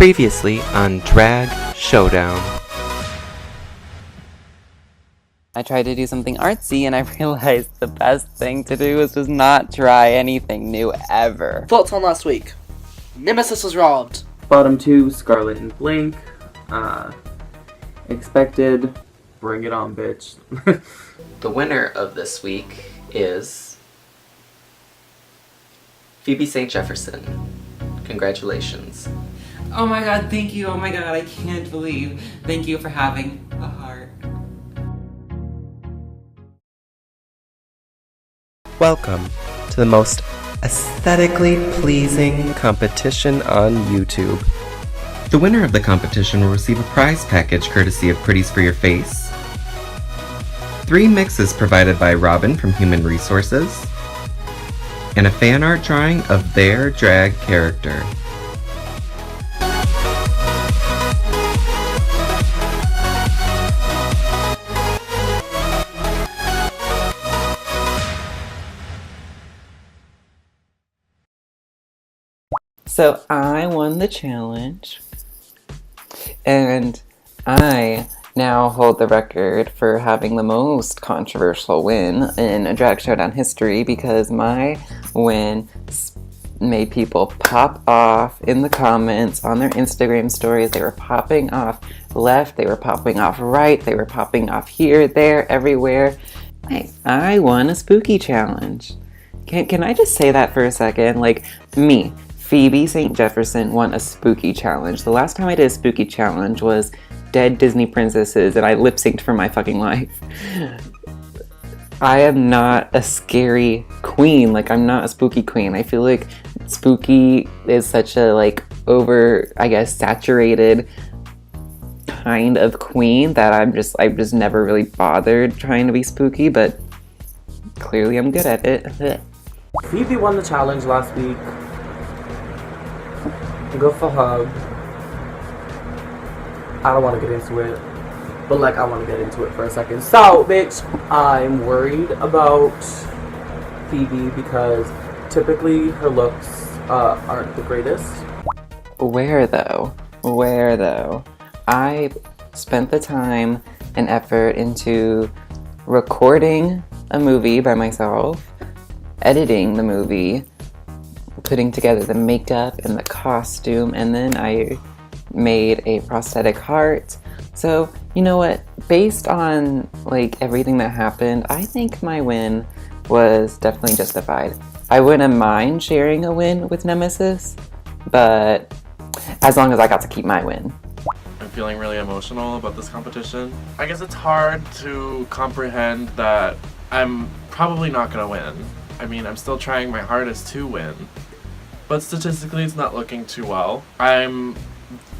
Previously on Drag Showdown. I tried to do something artsy and I realized the best thing to do is just not try anything new ever. Thoughts on last week? Nemesis was robbed. Bottom two, Scarlet and Blink. Expected. Bring it on, bitch. The winner of this week is Phoebe St. Jefferson. Congratulations. Oh my god, thank you. Oh my god, I can't believe. Thank you for having a heart. Welcome to the most aesthetically pleasing competition on YouTube. The winner of the competition will receive a prize package courtesy of Pretties For Your Face, 3 mixes provided by Robin from Human Resources, and a fan art drawing of their drag character. So I won the challenge, and I now hold the record for having the most controversial win in a Drag Showdown history because my win made people pop off in the comments on their Instagram stories. They were popping off left, they were popping off right, they were popping off here, there, everywhere. I won a spooky challenge. Can I just say that for a second? Like, me, Phoebe St. Jefferson, won a spooky challenge. The last time I did a spooky challenge was Dead Disney Princesses, and I lip-synced for my fucking life. I am not a scary queen. Like, I'm not a spooky queen. I feel like spooky is such a, like, saturated kind of queen that I've just never really bothered trying to be spooky, but clearly I'm good at it. Phoebe won the challenge last week. Go for hug. I don't want to get into it, but like I want to get into it for a second. So, bitch, I'm worried about Phoebe because typically her looks aren't the greatest. Where though? I spent the time and effort into recording a movie by myself, editing the movie, putting together the makeup and the costume, and then I made a prosthetic heart. So, you know what? Based on like everything that happened, I think my win was definitely justified. I wouldn't mind sharing a win with Nemesis, but as long as I got to keep my win. I'm feeling really emotional about this competition. I guess it's hard to comprehend that I'm probably not gonna win. I mean, I'm still trying my hardest to win, but statistically it's not looking too well. I'm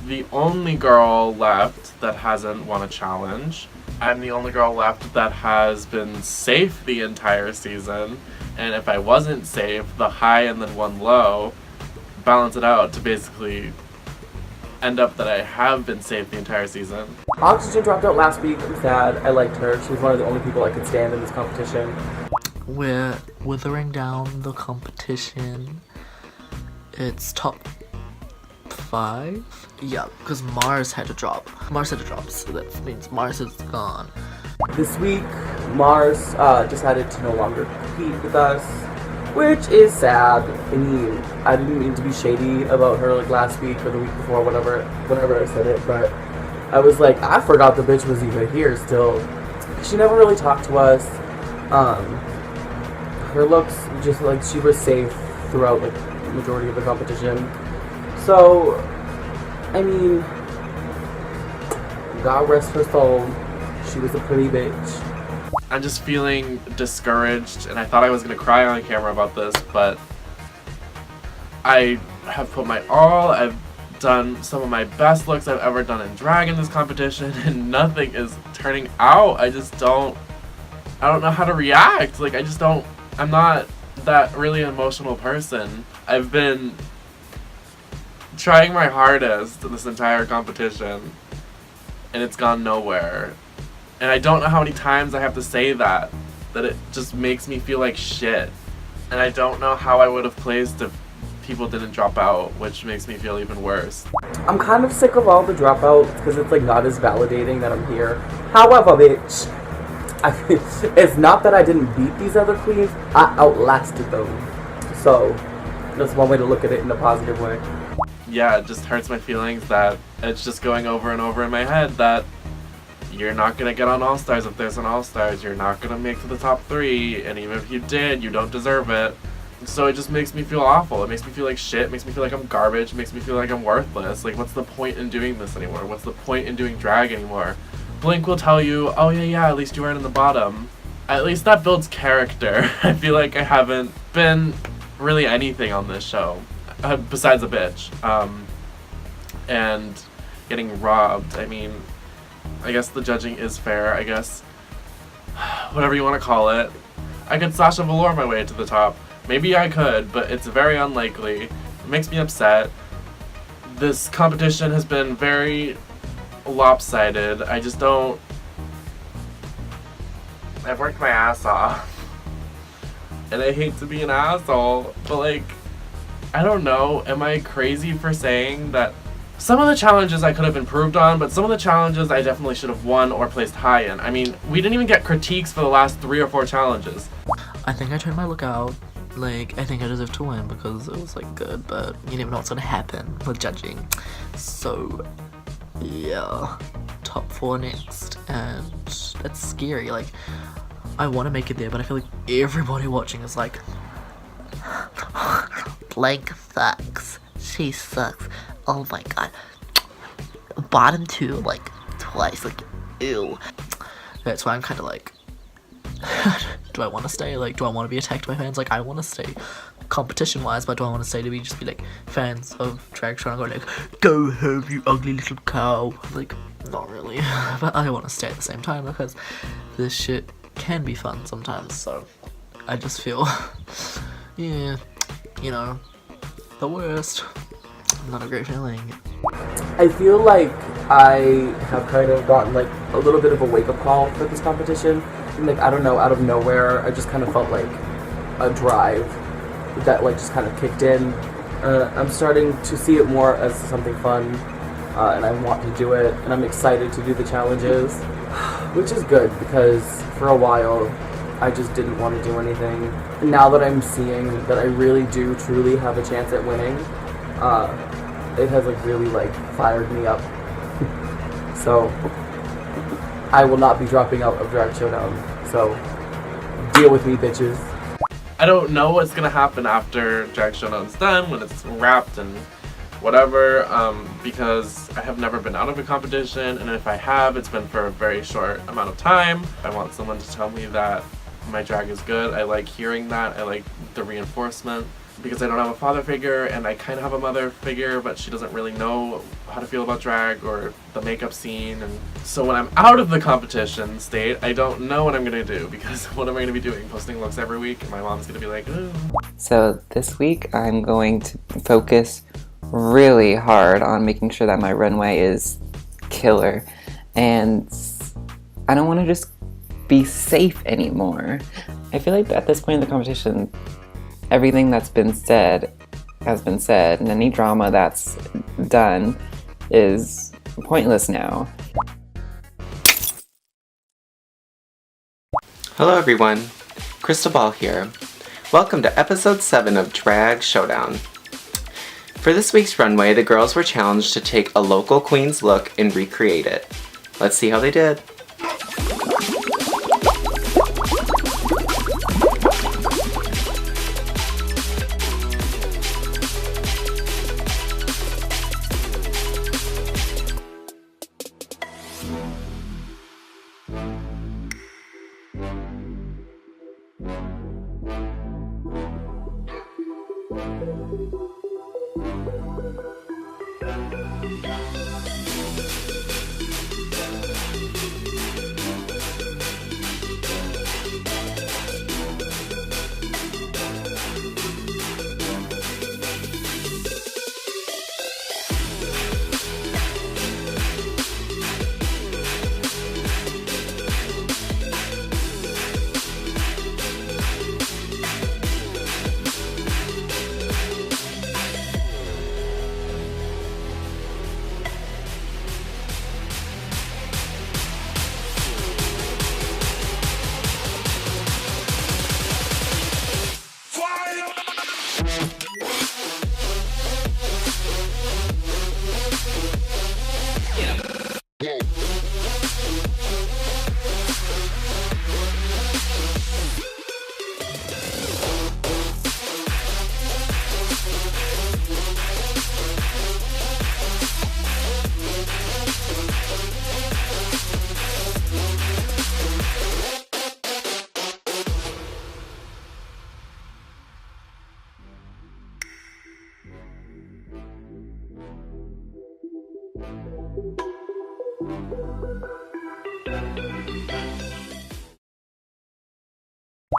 the only girl left that hasn't won a challenge. I'm the only girl left that has been safe the entire season, and if I wasn't safe, the high and then one low balance it out to basically end up that I have been safe the entire season. Oxygen dropped out last week. I'm sad. I liked her. She was one of the only people I could stand in this competition. We're withering down the competition. It's top 5? Yeah, because Mars had to drop. So that means Mars is gone. This week, Mars decided to no longer compete with us, which is sad. I mean, I didn't mean to be shady about her like last week or the week before, whenever I said it, but I was like, I forgot the bitch was even here still. She never really talked to us. Her looks just like she was safe throughout like the majority of the competition. So, I mean, God rest her soul. She was a pretty bitch. I'm just feeling discouraged, and I thought I was going to cry on camera about this, but I have put my all. I've done some of my best looks I've ever done in drag in this competition, and nothing is turning out. I don't know how to react. Like, I'm not that really emotional person. I've been trying my hardest in this entire competition, and it's gone nowhere. And I don't know how many times I have to say that it just makes me feel like shit. And I don't know how I would have placed if people didn't drop out, which makes me feel even worse. I'm kind of sick of all the dropouts because it's like not as validating that I'm here. However, bitch, it's not that I didn't beat these other queens, I outlasted them. So that's one way to look at it in a positive way. Yeah, it just hurts my feelings that it's just going over and over in my head that you're not gonna get on All Stars if there's an All Stars. You're not gonna make to the top 3, and even if you did, you don't deserve it. So it just makes me feel awful. It makes me feel like shit. It makes me feel like I'm garbage. It makes me feel like I'm worthless. Like, what's the point in doing this anymore? What's the point in doing drag anymore? Blink will tell you, oh yeah, at least you weren't in the bottom. At least that builds character. I feel like I haven't been really anything on this show, besides a bitch. And getting robbed. I mean, I guess the judging is fair, I guess. Whatever you want to call it. I could Sasha Velour my way to the top. Maybe I could, but it's very unlikely. It makes me upset. This competition has been very lopsided. I just don't... I've worked my ass off. And I hate to be an asshole, but like, I don't know. Am I crazy for saying that some of the challenges I could have improved on, but some of the challenges I definitely should have won or placed high in? I mean, we didn't even get critiques for the last 3 or 4 challenges. I think I turned my look out. Like, I think I deserve to win because it was like good, but you never know what's gonna happen with judging. So, yeah, top 4 next, and that's scary. Like, I want to make it there, but I feel like everybody watching is like, Blank sucks. She sucks. Oh my god. Bottom 2, like, twice. Like, ew. That's why I'm kind of like, do I want to stay? Like, do I want to be attacked by fans? Like, I want to stay competition-wise, but do I want to stay to just be, like, fans of Drag Showdown and go, like, go home, you ugly little cow? Like, not really. But I want to stay at the same time because this shit can be fun sometimes, so I just feel, yeah, you know, the worst. Not a great feeling. I feel like I have kind of gotten like a little bit of a wake-up call for this competition. And, like, I don't know, out of nowhere, I just kind of felt like a drive that like just kind of kicked in. I'm starting to see it more as something fun, and I want to do it, and I'm excited to do the challenges, which is good because for a while I just didn't want to do anything. And now that I'm seeing that I really do truly have a chance at winning, it has like really like fired me up. So I will not be dropping out of Drag Showdown, so deal with me, bitches. I don't know what's gonna happen after Drag Showdown's done, when it's wrapped and whatever, because I have never been out of a competition, and if I have, it's been for a very short amount of time. I want someone to tell me that my drag is good. I like hearing that. I like the reinforcement, because I don't have a father figure, and I kind of have a mother figure, but she doesn't really know how to feel about drag or the makeup scene. And so when I'm out of the competition state, I don't know what I'm gonna do, because what am I gonna be doing? Posting looks every week, and my mom's gonna be like, ooh. So this week I'm going to focus really hard on making sure that my runway is killer, and I don't want to just be safe anymore. I feel like at this point in the competition, everything that's been said has been said, and any drama that's done is pointless now. Hello everyone, Crystal Ball here. Welcome to episode 7 of Drag Showdown. For this week's runway, the girls were challenged to take a local queen's look and recreate it. Let's see how they did.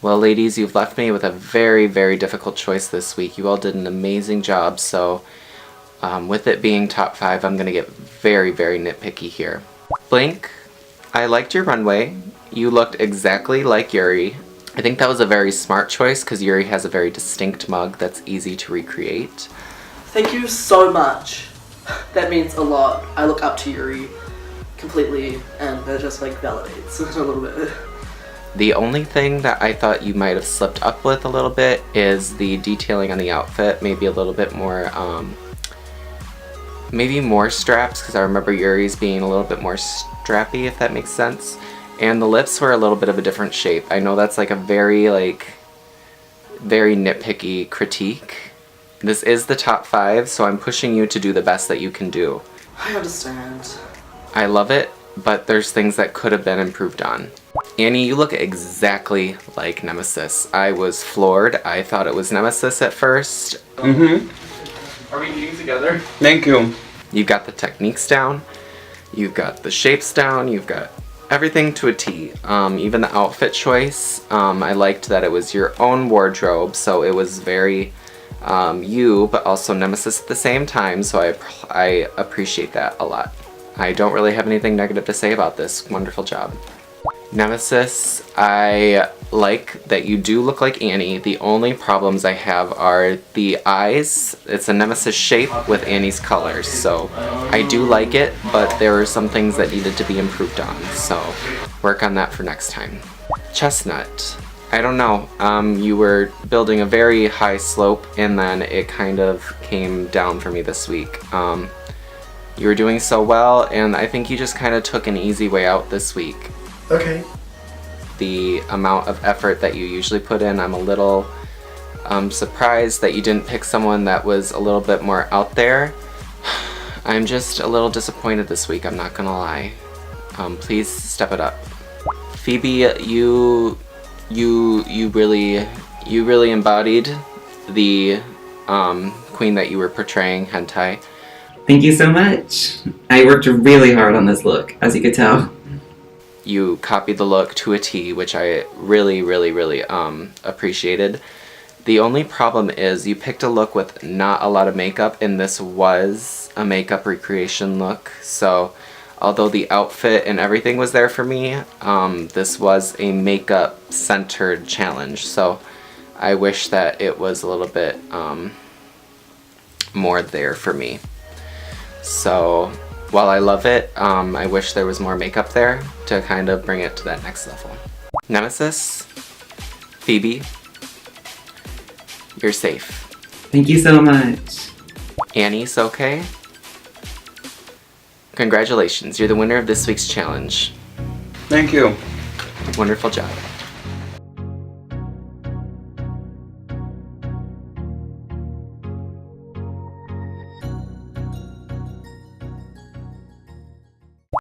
Well, ladies, you've left me with a very, very difficult choice this week. You all did an amazing job, so with it being top 5, I'm going to get very, very nitpicky here. Blink, I liked your runway. You looked exactly like Yuri. I think that was a very smart choice because Yuri has a very distinct mug that's easy to recreate. Thank you so much. That means a lot. I look up to Yuri completely, and that just like validates a little bit. The only thing that I thought you might have slipped up with a little bit is the detailing on the outfit. Maybe a little bit more, maybe more straps, because I remember Yuri's being a little bit more strappy, if that makes sense. And the lips were a little bit of a different shape. I know that's like a very nitpicky critique. This is the top 5, so I'm pushing you to do the best that you can do. I understand. I love it, but there's things that could have been improved on. Annie, you look exactly like Nemesis. I was floored. I thought it was Nemesis at first. Are we eating together? Thank you. You've got the techniques down. You've got the shapes down. You've got everything to a T. Even the outfit choice. I liked that it was your own wardrobe, so it was very you, but also Nemesis at the same time, so I appreciate that a lot. I don't really have anything negative to say about this. Wonderful job. Nemesis, I like that you do look like Annie. The only problems I have are the eyes. It's a Nemesis shape with Annie's colors, so I do like it, but there are some things that needed to be improved on, so work on that for next time. Chestnut, I don't know. You were building a very high slope, and then it kind of came down for me this week. You were doing so well, and I think you just kind of took an easy way out this week. Okay. The amount of effort that you usually put in, I'm a little surprised that you didn't pick someone that was a little bit more out there. I'm just a little disappointed this week, I'm not gonna lie. Please step it up. Phoebe, you really embodied the queen that you were portraying, hentai. Thank you so much. I worked really hard on this look, as you could tell. You copied the look to a T, which I really appreciated. The only problem is you picked a look with not a lot of makeup, and this was a makeup recreation look. So although the outfit and everything was there for me, this was a makeup centered challenge. So I wish that it was a little bit more there for me. So while I love it, I wish there was more makeup there to kind of bring it to that next level. Nemesis, Phoebe, you're safe. Thank you so much. Annie, Sokae, congratulations, you're the winner of this week's challenge. Thank you. Wonderful job.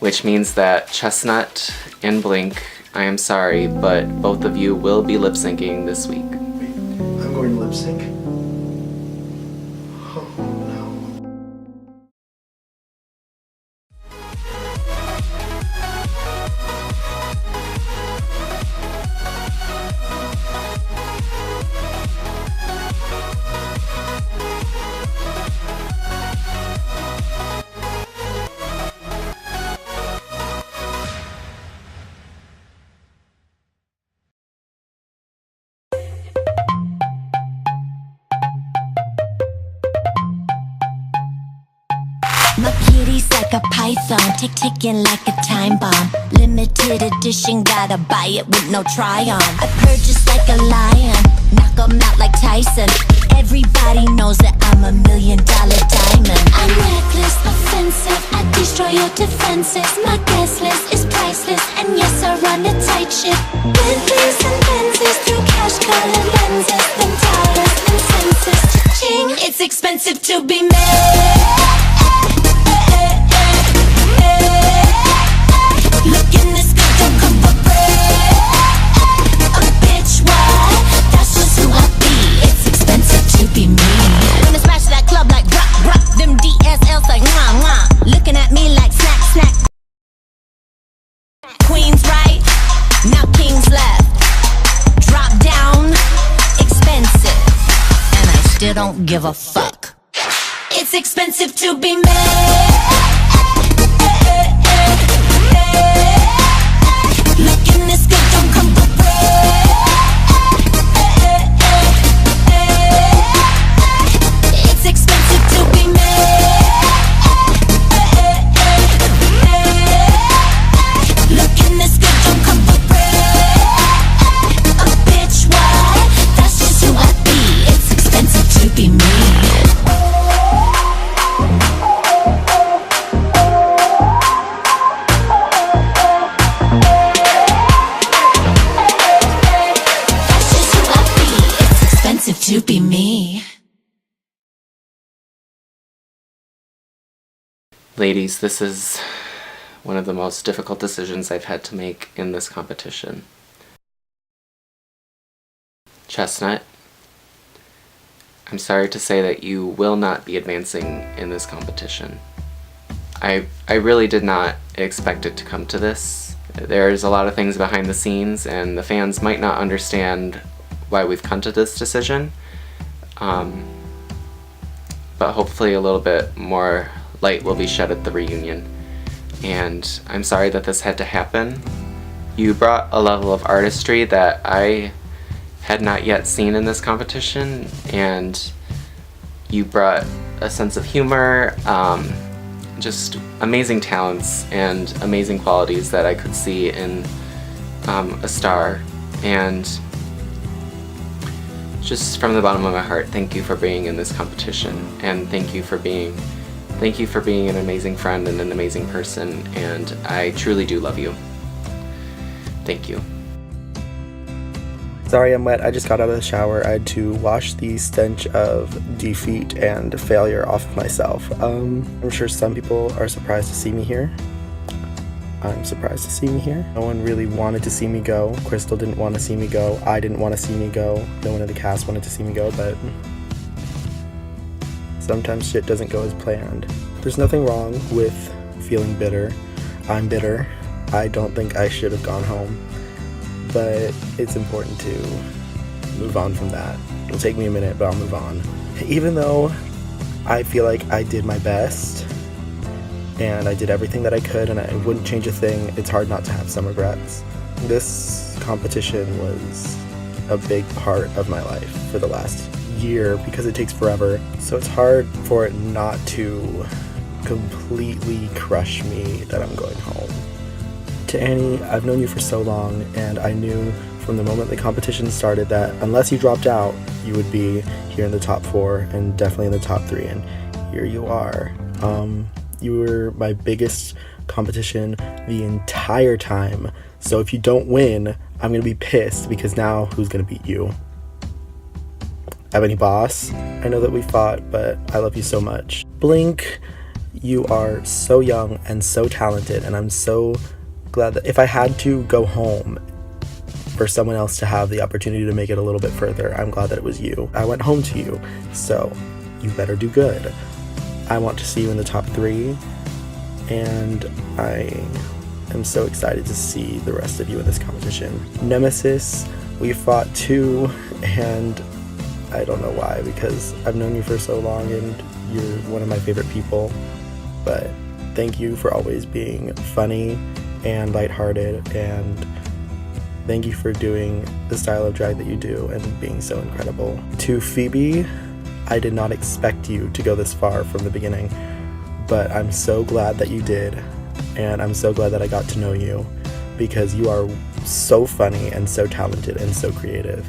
Which means that Chestnut and Blink, I am sorry, but both of you will be lip syncing this week. I'm going to lip sync. Oh no. My kitty's like a python, ticking like a time bomb. Limited edition, gotta buy it with no try-on. I purr just like a lion, knock 'em out like Tyson. Everybody knows that I'm $1 million diamond. I'm reckless, offensive, I destroy your defenses. My guest list is priceless, and yes, I run a tight ship. Bentleys and Benzes through cash-colored lenses, then dollars and senses. Cha-ching, it's expensive to be made. don't give a fuck. It's expensive to be mad. Looking this good don't come for free. It's expensive to be mad. Looking this good don't come for free. A bitch, what? That's just who I be. It's expensive to be me. To be me. Ladies, this is one of the most difficult decisions I've had to make in this competition. Chestnut, I'm sorry to say that you will not be advancing in this competition. I really did not expect it to come to this. There's a lot of things behind the scenes, and the fans might not understand why we've come to this decision, but hopefully a little bit more light will be shed at the reunion. And I'm sorry that this had to happen. You brought a level of artistry that I had not yet seen in this competition, and you brought a sense of humor, just amazing talents and amazing qualities that I could see in a star. And just from the bottom of my heart, thank you for being in this competition, and thank you for being an amazing friend and an amazing person, and I truly do love you. Thank you. Sorry I'm wet, I just got out of the shower. I had to wash the stench of defeat and failure off of myself. I'm sure some people are surprised to see me here. I'm surprised to see me here. No one really wanted to see me go. Crystal didn't want to see me go. I didn't want to see me go. No one in the cast wanted to see me go, but sometimes shit doesn't go as planned. There's nothing wrong with feeling bitter. I'm bitter. I don't think I should have gone home, but it's important to move on from that. It'll take me a minute, but I'll move on. Even though I feel like I did my best, and I did everything that I could, and I wouldn't change a thing, it's hard not to have some regrets. This competition was a big part of my life for the last year because it takes forever. So it's hard for it not to completely crush me that I'm going home. To Annie, I've known you for so long, and I knew from the moment the competition started that unless you dropped out, you would be here in the top 4 and definitely in the top 3, and here you are. You were my biggest competition the entire time, so if you don't win, I'm gonna be pissed because now who's gonna beat you? Ebony Boss, I know that we fought, but I love you so much. Blink, you are so young and so talented, and I'm so glad that if I had to go home for someone else to have the opportunity to make it a little bit further, I'm glad that it was you. I went home to you, so you better do good. I want to see you in the top 3, and I am so excited to see the rest of you in this competition. Nemesis, we fought too, and I don't know why, because I've known you for so long and you're one of my favorite people, but thank you for always being funny and lighthearted, and thank you for doing the style of drag that you do and being so incredible. To Phoebe, I did not expect you to go this far from the beginning, but I'm so glad that you did, and I'm so glad that I got to know you, because you are so funny and so talented and so creative,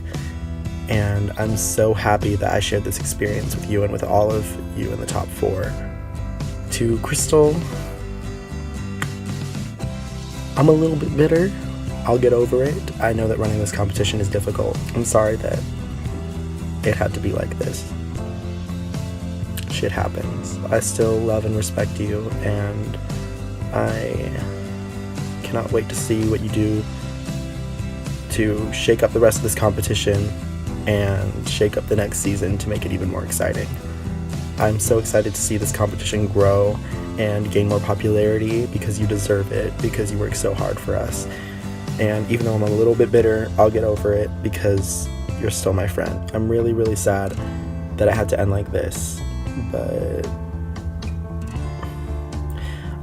and I'm so happy that I shared this experience with you and with all of you in the top 4. To Crystal, I'm a little bit bitter. I'll get over it. I know that running this competition is difficult. I'm sorry that it had to be like this. Shit happens. I still love and respect you, and I cannot wait to see what you do to shake up the rest of this competition and shake up the next season to make it even more exciting. I'm so excited to see this competition grow and gain more popularity because you deserve it, because you work so hard for us. And even though I'm a little bit bitter, I'll get over it because you're still my friend. I'm really, really sad that it had to end like this, but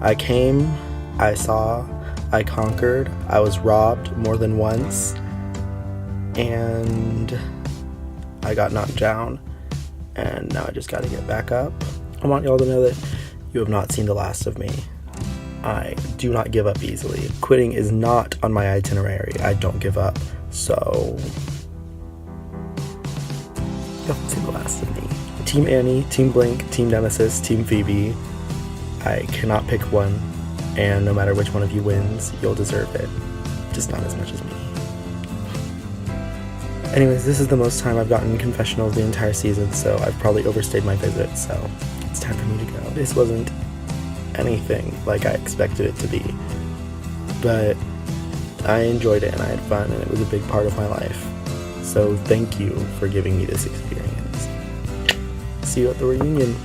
I came, I saw, I conquered, I was robbed more than once, and I got knocked down, and now I just gotta get back up. I want y'all to know that you have not seen the last of me. I do not give up easily. Quitting is not on my itinerary. I don't give up, so you haven't seen the last of me. Team Annie, Team Blink, Team Nemesis, Team Phoebe. I cannot pick one, and no matter which one of you wins, you'll deserve it. Just not as much as me. Anyways, this is the most time I've gotten confessional the entire season, so I've probably overstayed my visit, so it's time for me to go. This wasn't anything like I expected it to be, but I enjoyed it and I had fun, and it was a big part of my life. So thank you for giving me this experience. See you at the reunion.